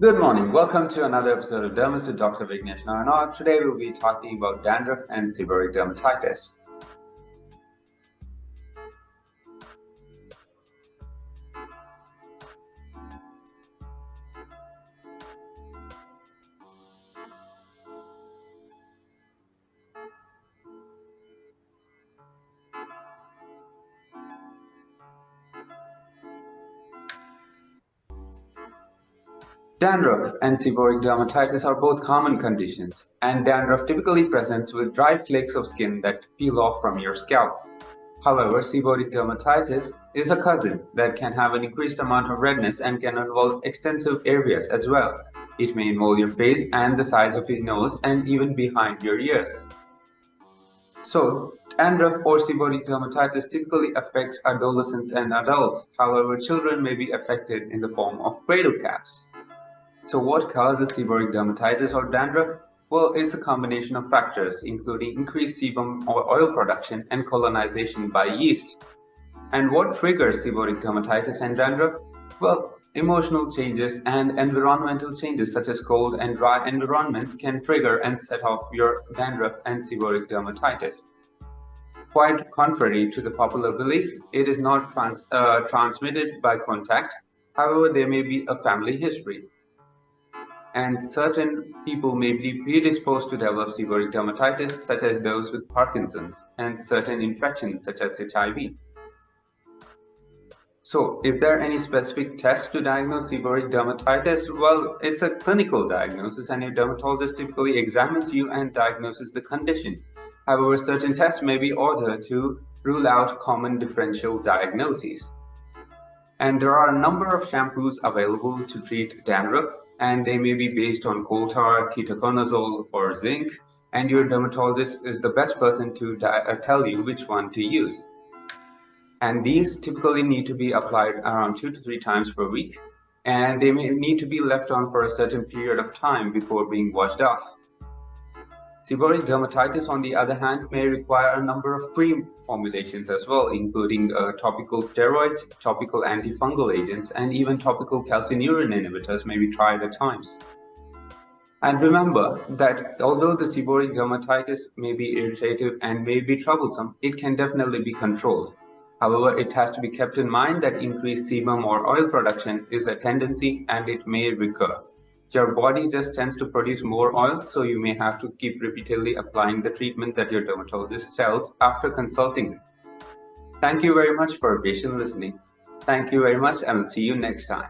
Good morning. Welcome to another episode of Dermis with Dr. Vignesh Naranath. Today we'll be talking about dandruff and seborrheic dermatitis. Dandruff and seborrheic dermatitis are both common conditions, and dandruff typically presents with dry flakes of skin that peel off from your scalp. However, seborrheic dermatitis is a cousin that can have an increased amount of redness and can involve extensive areas as well. It may involve your face and the sides of your nose and even behind your ears. So, dandruff or seborrheic dermatitis typically affects adolescents and adults. However, children may be affected in the form of cradle caps. So what causes seborrheic dermatitis or dandruff? Well, it's a combination of factors, including increased sebum or oil production and colonization by yeast. And what triggers seborrheic dermatitis and dandruff? Well, emotional changes and environmental changes such as cold and dry environments can trigger and set off your dandruff and seborrheic dermatitis. Quite contrary to the popular belief, it is not transmitted by contact. However, there may be a family history. And certain people may be predisposed to develop seborrheic dermatitis, such as those with Parkinson's, and certain infections such as HIV. So, is there any specific test to diagnose seborrheic dermatitis? Well, it's a clinical diagnosis, and your dermatologist typically examines you and diagnoses the condition. However, certain tests may be ordered to rule out common differential diagnoses. And there are a number of shampoos available to treat dandruff, and they may be based on coal tar, ketoconazole, or zinc, and your dermatologist is the best person to tell you which one to use. And these typically need to be applied around 2 to 3 times per week, and they may need to be left on for a certain period of time before being washed off. Seborrheic dermatitis, on the other hand, may require a number of cream formulations as well, including topical steroids, topical antifungal agents, and even topical calcineurin inhibitors may be tried at times. And remember that although the seborrheic dermatitis may be irritative and may be troublesome, it can definitely be controlled. However, it has to be kept in mind that increased sebum or oil production is a tendency and it may recur. Your body just tends to produce more oil, so you may have to keep repeatedly applying the treatment that your dermatologist tells after consulting. Thank you very much for patient listening. Thank you very much, and I'll see you next time.